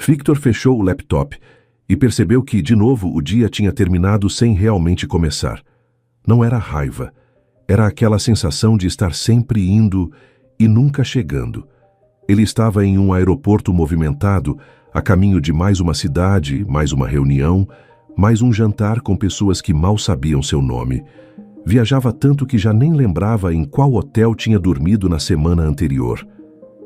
Victor fechou o laptop e percebeu que, de novo, o dia tinha terminado sem realmente começar. Não era raiva. Era aquela sensação de estar sempre indo e nunca chegando. Ele estava em um aeroporto movimentado, a caminho de mais uma cidade, mais uma reunião, mais um jantar com pessoas que mal sabiam seu nome. Viajava tanto que já nem lembrava em qual hotel tinha dormido na semana anterior.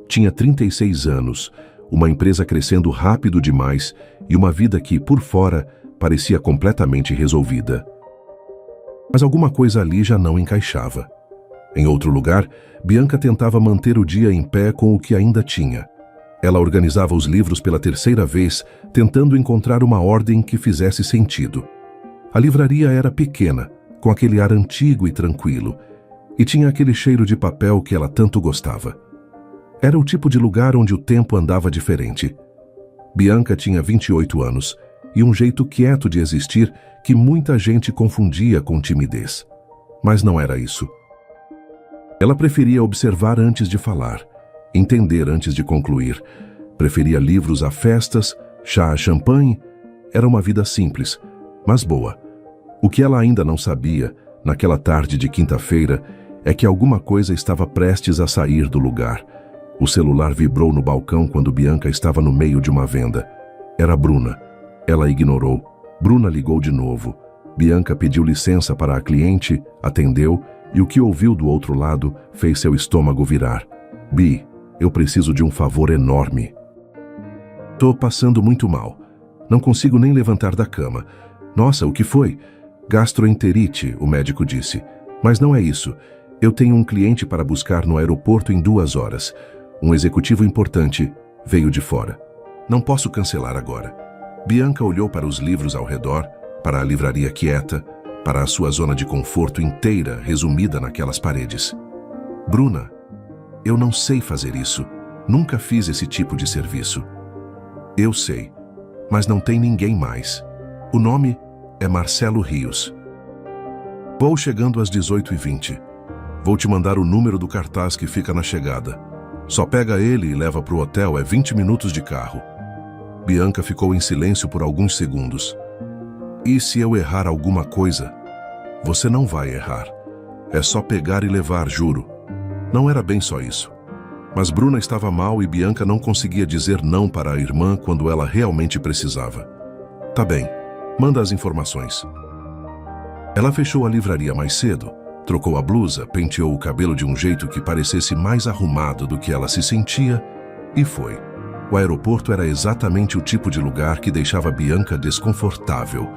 Tinha 36 anos, uma empresa crescendo rápido demais e uma vida que, por fora, parecia completamente resolvida. Mas alguma coisa ali já não encaixava. Em outro lugar, Bianca tentava manter o dia em pé com o que ainda tinha. Ela organizava os livros pela terceira vez, tentando encontrar uma ordem que fizesse sentido. A livraria era pequena, com aquele ar antigo e tranquilo, e tinha aquele cheiro de papel que ela tanto gostava. Era o tipo de lugar onde o tempo andava diferente. Bianca tinha 28 anos e um jeito quieto de existir que muita gente confundia com timidez. Mas não era isso. Ela preferia observar antes de falar, entender antes de concluir. Preferia livros a festas, chá a champanhe. Era uma vida simples, mas boa. O que ela ainda não sabia, naquela tarde de quinta-feira, é que alguma coisa estava prestes a sair do lugar. O celular vibrou no balcão quando Bianca estava no meio de uma venda. Era Bruna. Ela ignorou. Bruna ligou de novo. Bianca pediu licença para a cliente, atendeu, e o que ouviu do outro lado fez seu estômago virar. Bi, eu preciso de um favor enorme. Tô passando muito mal. Não consigo nem levantar da cama. Nossa, o que foi? Gastroenterite, o médico disse. Mas não é isso. Eu tenho um cliente para buscar no aeroporto em 2 horas. Um executivo importante veio de fora. Não posso cancelar agora. Bianca olhou para os livros ao redor, para a livraria quieta, para a sua zona de conforto inteira resumida naquelas paredes. Bruna, eu não sei fazer isso. Nunca fiz esse tipo de serviço. Eu sei, mas não tem ninguém mais. O nome é Marcelo Rios. Vou chegando às 18h20. Vou te mandar o número do cartaz que fica na chegada. Só pega ele e leva para o hotel, é 20 minutos de carro. Bianca ficou em silêncio por alguns segundos. E se eu errar alguma coisa? Você não vai errar. É só pegar e levar, juro. Não era bem só isso. Mas Bruna estava mal e Bianca não conseguia dizer não para a irmã quando ela realmente precisava. Tá bem, manda as informações. Ela fechou a livraria mais cedo, trocou a blusa, penteou o cabelo de um jeito que parecesse mais arrumado do que ela se sentia e foi. O aeroporto era exatamente o tipo de lugar que deixava Bianca desconfortável.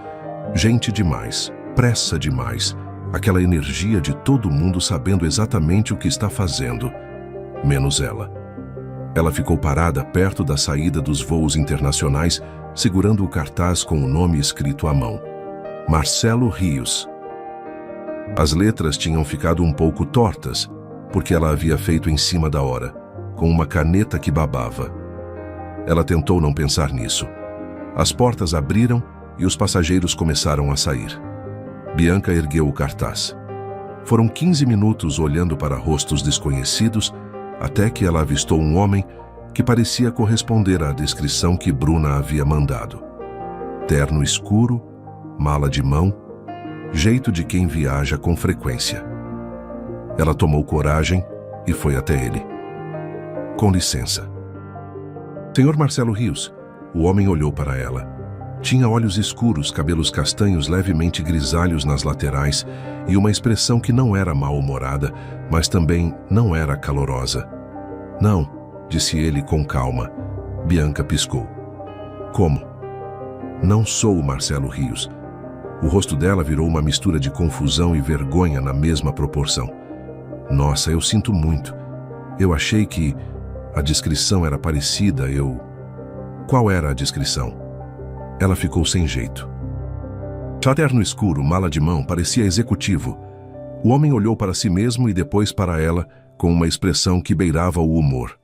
Gente demais, pressa demais, aquela energia de todo mundo sabendo exatamente o que está fazendo, menos ela. Ela ficou parada perto da saída dos voos internacionais, segurando o cartaz com o nome escrito à mão. Marcelo Rios. As letras tinham ficado um pouco tortas, porque ela havia feito em cima da hora, com uma caneta que babava. Ela tentou não pensar nisso. As portas abriram e os passageiros começaram a sair. Bianca ergueu o cartaz. Foram 15 minutos olhando para rostos desconhecidos, até que ela avistou um homem que parecia corresponder à descrição que Bruna havia mandado. Terno escuro, mala de mão, jeito de quem viaja com frequência. Ela tomou coragem e foi até ele. Com licença. Senhor Marcelo Rios, o homem olhou para ela. Tinha olhos escuros, cabelos castanhos levemente grisalhos nas laterais e uma expressão que não era mal-humorada, mas também não era calorosa. Não, disse ele com calma. Bianca piscou. Como? Não sou o Marcelo Rios. O rosto dela virou uma mistura de confusão e vergonha na mesma proporção. Nossa, eu sinto muito. Eu achei que a descrição era parecida, Qual era a descrição? Ela ficou sem jeito. Terno escuro, mala de mão, parecia executivo. O homem olhou para si mesmo e depois para ela, com uma expressão que beirava o humor.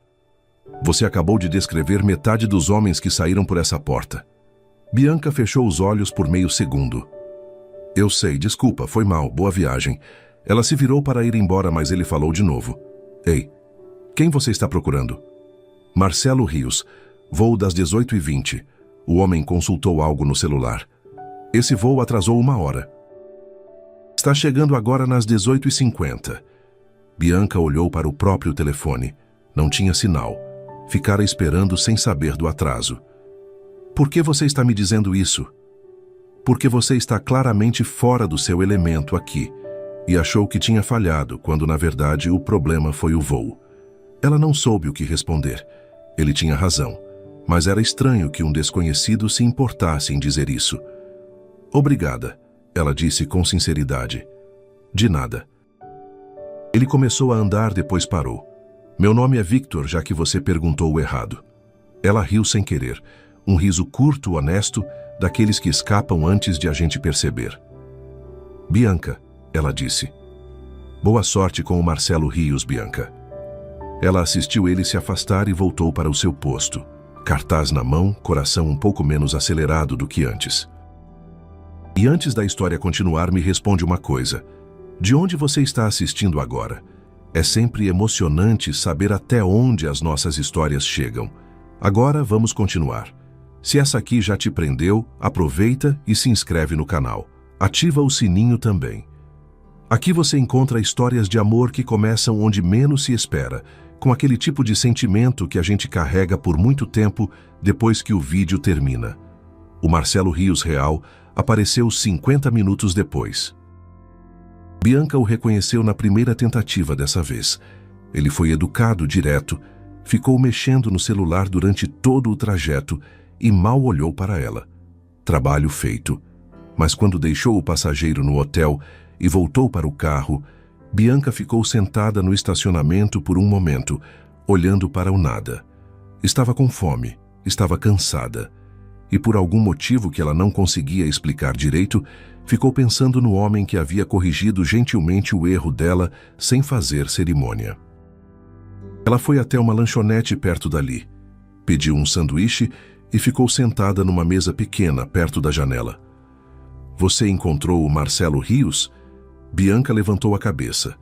Você acabou de descrever metade dos homens que saíram por essa porta. Bianca fechou os olhos por meio segundo. Eu sei, desculpa, foi mal, boa viagem. Ela se virou para ir embora, mas ele falou de novo. Ei, quem você está procurando? Marcelo Rios. Voo das 18h20. O homem consultou algo no celular. Esse voo atrasou 1 hora. Está chegando agora nas 18h50. Bianca olhou para o próprio telefone. Não tinha sinal. Ficara esperando sem saber do atraso. Por que você está me dizendo isso? Porque você está claramente fora do seu elemento aqui. E achou que tinha falhado, quando na verdade o problema foi o voo. Ela não soube o que responder. Ele tinha razão. Mas era estranho que um desconhecido se importasse em dizer isso. Obrigada, ela disse com sinceridade. De nada. Ele começou a andar, depois parou. Meu nome é Victor, já que você perguntou o errado. Ela riu sem querer. Um riso curto, honesto, daqueles que escapam antes de a gente perceber. Bianca, ela disse. Boa sorte com o Marcelo Rios, Bianca. Ela assistiu ele se afastar e voltou para o seu posto. Cartaz na mão, coração um pouco menos acelerado do que antes. E antes da história continuar, me responde uma coisa. De onde você está assistindo agora? É sempre emocionante saber até onde as nossas histórias chegam. Agora vamos continuar. Se essa aqui já te prendeu, aproveita e se inscreve no canal. Ativa o sininho também. Aqui você encontra histórias de amor que começam onde menos se espera, com aquele tipo de sentimento que a gente carrega por muito tempo depois que o vídeo termina. O Marcelo Rios real apareceu 50 minutos depois. Bianca o reconheceu na primeira tentativa dessa vez. Ele foi educado, direto, ficou mexendo no celular durante todo o trajeto e mal olhou para ela. Trabalho feito. Mas quando deixou o passageiro no hotel e voltou para o carro, Bianca ficou sentada no estacionamento por um momento, olhando para o nada. Estava com fome, estava cansada. E por algum motivo que ela não conseguia explicar direito, ficou pensando no homem que havia corrigido gentilmente o erro dela sem fazer cerimônia. Ela foi até uma lanchonete perto dali, pediu um sanduíche e ficou sentada numa mesa pequena perto da janela. Você encontrou o Marcelo Rios? Bianca levantou a cabeça.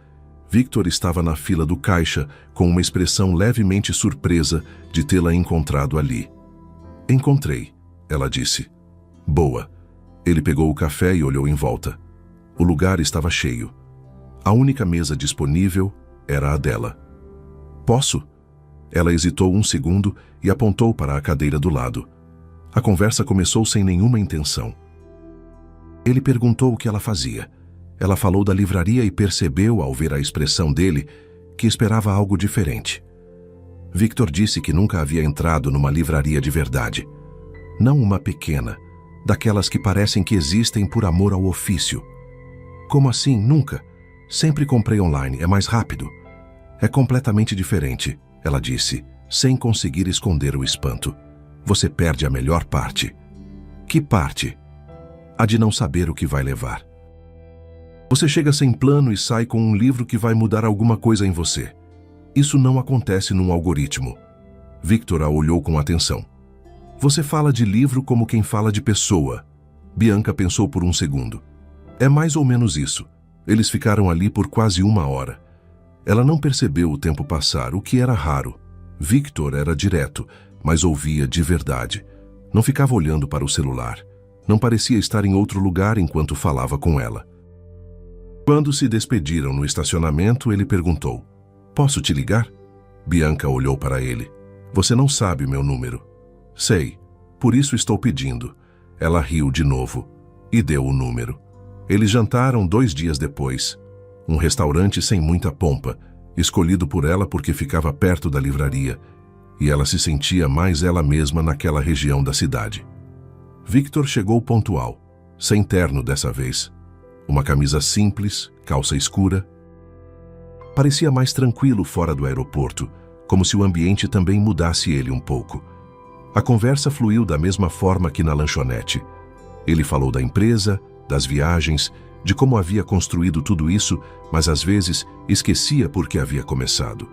Victor estava na fila do caixa, com uma expressão levemente surpresa de tê-la encontrado ali. Encontrei, ela disse. Boa. Ele pegou o café e olhou em volta. O lugar estava cheio. A única mesa disponível era a dela. Posso? Ela hesitou um segundo e apontou para a cadeira do lado. A conversa começou sem nenhuma intenção. Ele perguntou o que ela fazia. Ela falou da livraria e percebeu, ao ver a expressão dele, que esperava algo diferente. Victor disse que nunca havia entrado numa livraria de verdade. Não uma pequena, daquelas que parecem que existem por amor ao ofício. Como assim, nunca? Sempre comprei online, é mais rápido. É completamente diferente, ela disse, sem conseguir esconder o espanto. Você perde a melhor parte. Que parte? A de não saber o que vai levar. Você chega sem plano e sai com um livro que vai mudar alguma coisa em você. Isso não acontece num algoritmo. Victor a olhou com atenção. Você fala de livro como quem fala de pessoa. Bianca pensou por um segundo. É mais ou menos isso. Eles ficaram ali por quase 1 hora. Ela não percebeu o tempo passar, o que era raro. Victor era direto, mas ouvia de verdade. Não ficava olhando para o celular. Não parecia estar em outro lugar enquanto falava com ela. Quando se despediram no estacionamento, ele perguntou: Posso te ligar? Bianca olhou para ele. Você não sabe meu número. Sei, por isso estou pedindo. Ela riu de novo e deu o número. Eles jantaram 2 dias depois. Um restaurante sem muita pompa, escolhido por ela porque ficava perto da livraria, e ela se sentia mais ela mesma naquela região da cidade. Victor chegou pontual, sem terno dessa vez. Uma camisa simples, calça escura. Parecia mais tranquilo fora do aeroporto, como se o ambiente também mudasse ele um pouco. A conversa fluiu da mesma forma que na lanchonete. Ele falou da empresa, das viagens, de como havia construído tudo isso, mas às vezes esquecia por que havia começado.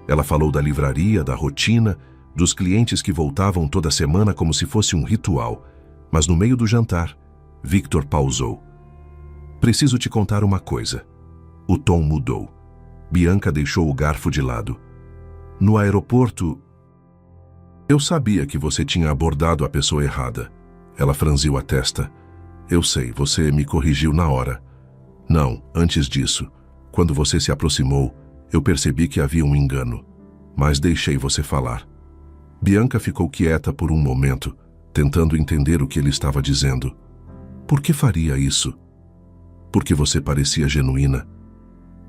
Ela falou da livraria, da rotina, dos clientes que voltavam toda semana como se fosse um ritual. Mas no meio do jantar, Victor pausou. Preciso te contar uma coisa. O tom mudou. Bianca deixou o garfo de lado. No aeroporto... Eu sabia que você tinha abordado a pessoa errada. Ela franziu a testa. Eu sei, você me corrigiu na hora. Não, antes disso, quando você se aproximou, eu percebi que havia um engano, mas deixei você falar. Bianca ficou quieta por um momento, tentando entender o que ele estava dizendo. Por que faria isso? Porque você parecia genuína.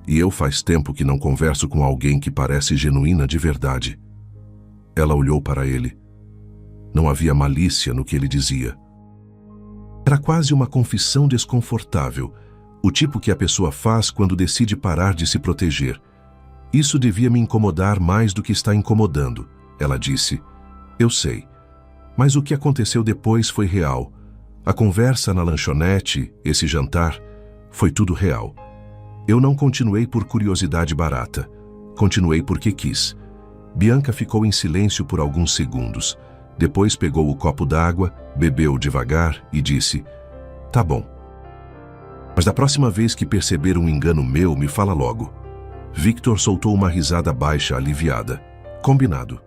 E eu faz tempo que não converso com alguém que parece genuína de verdade. Ela olhou para ele. Não havia malícia no que ele dizia. Era quase uma confissão desconfortável, o tipo que a pessoa faz quando decide parar de se proteger. Isso devia me incomodar mais do que está incomodando, ela disse. Eu sei. Mas o que aconteceu depois foi real. A conversa na lanchonete, esse jantar, foi tudo real. Eu não continuei por curiosidade barata. Continuei porque quis. Bianca ficou em silêncio por alguns segundos. Depois pegou o copo d'água, bebeu devagar e disse: Tá bom. Mas da próxima vez que perceber um engano meu, me fala logo. Victor soltou uma risada baixa, aliviada. Combinado.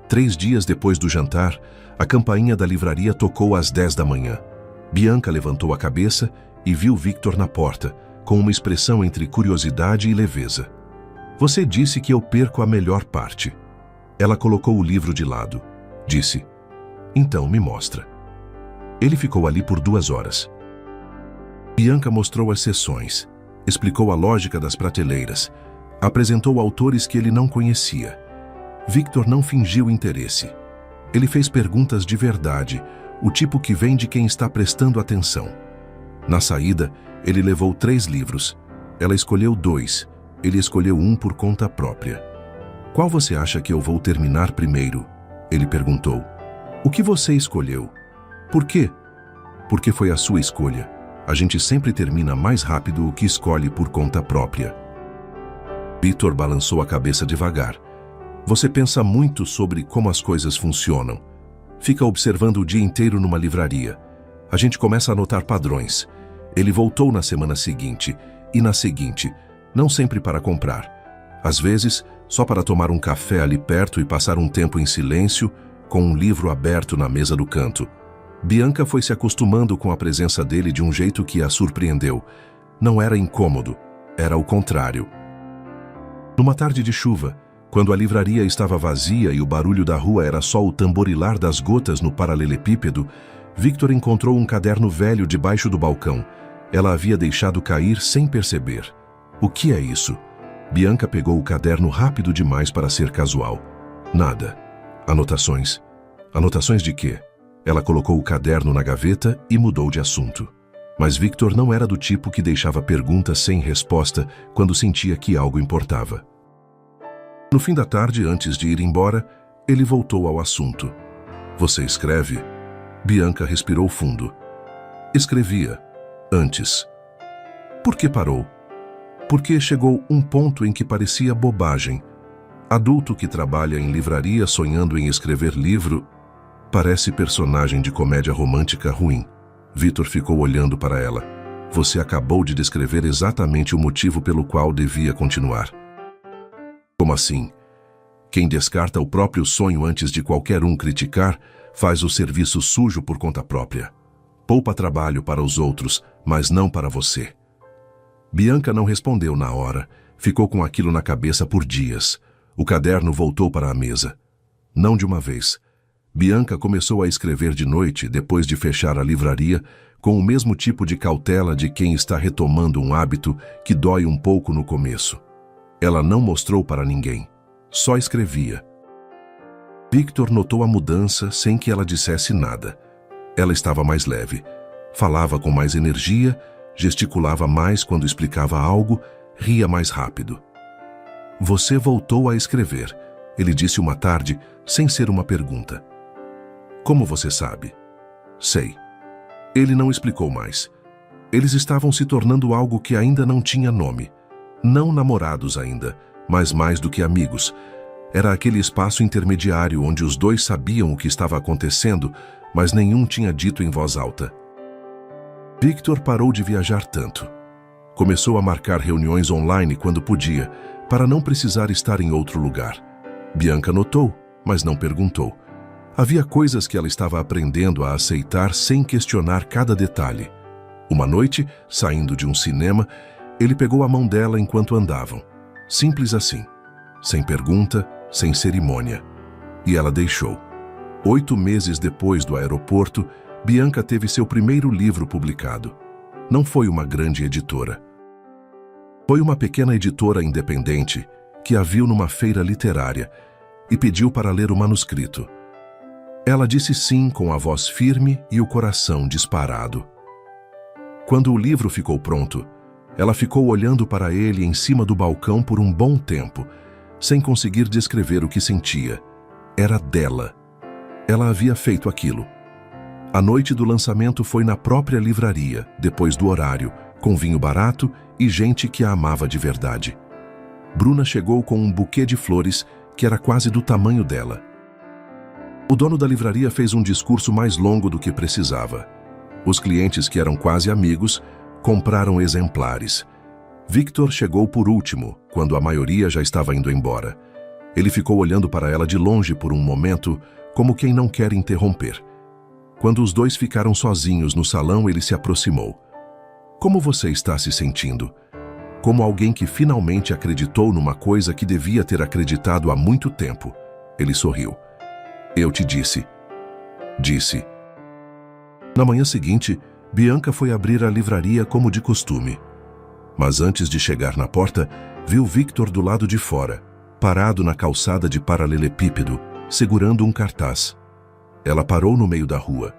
3 dias depois do jantar, a campainha da livraria tocou às 10 da manhã. Bianca levantou a cabeça e viu Victor na porta, com uma expressão entre curiosidade e leveza. Você disse que eu perco a melhor parte. Ela colocou o livro de lado. Disse: Então, me mostra. Ele ficou ali por 2 horas. Bianca mostrou as seções, explicou a lógica das prateleiras, apresentou autores que ele não conhecia. Victor não fingiu interesse. Ele fez perguntas de verdade, o tipo que vem de quem está prestando atenção. Na saída, ele levou 3 livros. Ela escolheu 2. Ele escolheu um por conta própria. Qual você acha que eu vou terminar primeiro? Ele perguntou. O que você escolheu? Por quê? Porque foi a sua escolha. A gente sempre termina mais rápido o que escolhe por conta própria. Victor balançou a cabeça devagar. Você pensa muito sobre como as coisas funcionam. Fica observando o dia inteiro numa livraria. A gente começa a notar padrões. Ele voltou na semana seguinte, e na seguinte, não sempre para comprar. Às vezes, só para tomar um café ali perto e passar um tempo em silêncio, com um livro aberto na mesa do canto. Bianca foi se acostumando com a presença dele de um jeito que a surpreendeu. Não era incômodo, era o contrário. Numa tarde de chuva, quando a livraria estava vazia e o barulho da rua era só o tamborilar das gotas no paralelepípedo, Victor encontrou um caderno velho debaixo do balcão. Ela havia deixado cair sem perceber. O que é isso? Bianca pegou o caderno rápido demais para ser casual. Nada. Anotações. Anotações de quê? Ela colocou o caderno na gaveta e mudou de assunto. Mas Victor não era do tipo que deixava perguntas sem resposta quando sentia que algo importava. No fim da tarde, antes de ir embora, ele voltou ao assunto. Você escreve? Bianca respirou fundo. Escrevia. Antes. Por que parou? Porque chegou um ponto em que parecia bobagem. Adulto que trabalha em livraria sonhando em escrever livro, parece personagem de comédia romântica ruim. Victor ficou olhando para ela. Você acabou de descrever exatamente o motivo pelo qual devia continuar. Como assim? Quem descarta o próprio sonho antes de qualquer um criticar, faz o serviço sujo por conta própria. Poupa trabalho para os outros, mas não para você. Bianca não respondeu na hora. Ficou com aquilo na cabeça por dias. O caderno voltou para a mesa. Não de uma vez. Bianca começou a escrever de noite, depois de fechar a livraria, com o mesmo tipo de cautela de quem está retomando um hábito que dói um pouco no começo. Ela não mostrou para ninguém. Só escrevia. Victor notou a mudança sem que ela dissesse nada. Ela estava mais leve. Falava com mais energia, gesticulava mais quando explicava algo, ria mais rápido. Você voltou a escrever, ele disse uma tarde, sem ser uma pergunta. Como você sabe? Sei. Ele não explicou mais. Eles estavam se tornando algo que ainda não tinha nome. Não namorados ainda, mas mais do que amigos. Era aquele espaço intermediário onde os dois sabiam o que estava acontecendo, mas nenhum tinha dito em voz alta. Victor parou de viajar tanto. Começou a marcar reuniões online quando podia, para não precisar estar em outro lugar. Bianca notou, mas não perguntou. Havia coisas que ela estava aprendendo a aceitar sem questionar cada detalhe. Uma noite, saindo de um cinema, ele pegou a mão dela enquanto andavam. Simples assim. Sem pergunta, sem cerimônia. E ela deixou. 8 meses depois do aeroporto, Bianca teve seu primeiro livro publicado. Não foi uma grande editora. Foi uma pequena editora independente que a viu numa feira literária e pediu para ler o manuscrito. Ela disse sim com a voz firme e o coração disparado. Quando o livro ficou pronto, ela ficou olhando para ele em cima do balcão por um bom tempo, sem conseguir descrever o que sentia. Era dela. Ela havia feito aquilo. A noite do lançamento foi na própria livraria, depois do horário, com vinho barato e gente que a amava de verdade. Bruna chegou com um buquê de flores que era quase do tamanho dela. O dono da livraria fez um discurso mais longo do que precisava. Os clientes, que eram quase amigos, compraram exemplares. Victor chegou por último, quando a maioria já estava indo embora. Ele ficou olhando para ela de longe por um momento, como quem não quer interromper. Quando os dois ficaram sozinhos no salão, ele se aproximou. Como você está se sentindo? Como alguém que finalmente acreditou numa coisa que devia ter acreditado há muito tempo. Ele sorriu. Eu te disse. Disse. Na manhã seguinte, Bianca foi abrir a livraria como de costume. Mas antes de chegar na porta, viu Victor do lado de fora, parado na calçada de paralelepípedo, segurando um cartaz. Ela parou no meio da rua.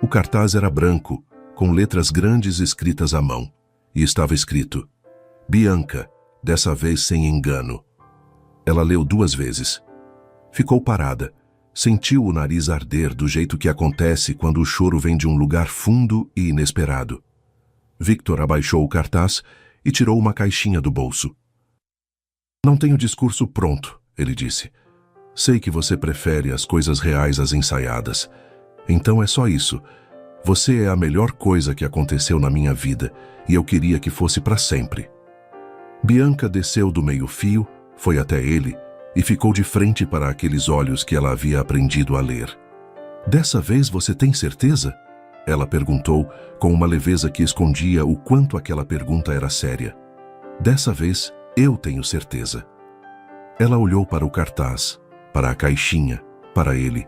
O cartaz era branco, com letras grandes escritas à mão, e estava escrito: Bianca, dessa vez sem engano. Ela leu 2 vezes. Ficou parada. Sentiu o nariz arder do jeito que acontece quando o choro vem de um lugar fundo e inesperado. Victor abaixou o cartaz e tirou uma caixinha do bolso. Não tenho discurso pronto, ele disse. Sei que você prefere as coisas reais às ensaiadas. Então é só isso. Você é a melhor coisa que aconteceu na minha vida e eu queria que fosse para sempre. Bianca desceu do meio-fio, foi até ele e ficou de frente para aqueles olhos que ela havia aprendido a ler. Dessa vez você tem certeza? Ela perguntou com uma leveza que escondia o quanto aquela pergunta era séria. Dessa vez, eu tenho certeza. Ela olhou para o cartaz, para a caixinha, para ele.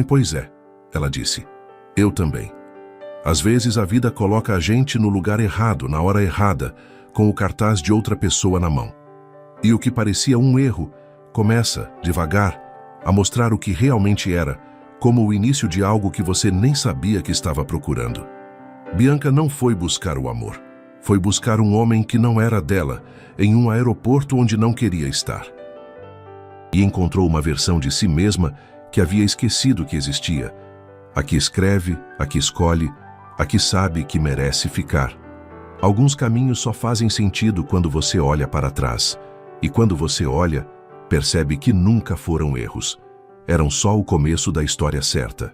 Pois é, ela disse. Eu também. Às vezes a vida coloca a gente no lugar errado, na hora errada, com o cartaz de outra pessoa na mão. E o que parecia um erro começa, devagar, a mostrar o que realmente era, como o início de algo que você nem sabia que estava procurando. Bianca não foi buscar o amor. Foi buscar um homem que não era dela, em um aeroporto onde não queria estar. E encontrou uma versão de si mesma que havia esquecido que existia. A que escreve, a que escolhe, a que sabe que merece ficar. Alguns caminhos só fazem sentido quando você olha para trás. E quando você olha, percebe que nunca foram erros. Eram só o começo da história certa.